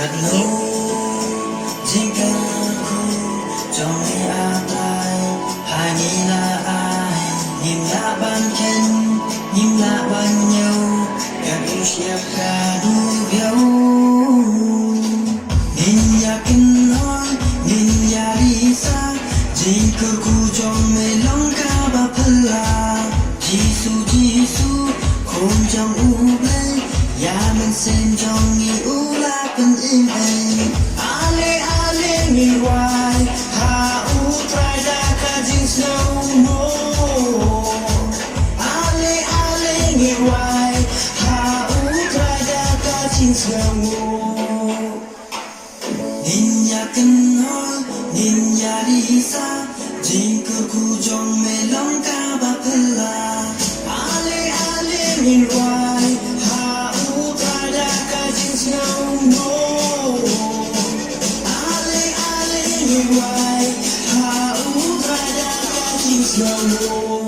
thật lâu riêng cả khu cho người apply hai nghĩ là ai nhìn lạ ban khen nhìn lạ ban nhau em yêu chef cả đuôi véo nhìn nhà kinh nói nhìn nhà đi xa riêng cơ khu cho mê lòng cả bà phơi à Giêsu khôn trong u bê ya mình xem trong nghi u la bên im êm ale nhìn hoài ha u trai ra cả dinh sâu mô ale nhìn hoài ha u trai ra cả dinh sâu mô nhìn nhà kinh nói nhìn nhà đi xa riêng cơ khu trong mê lòng cả bà phê là ale nhìn hoài ha u trai ra cả dinh sâu mô ale nhìn hoài ha u trai ra cả dinh sâu mô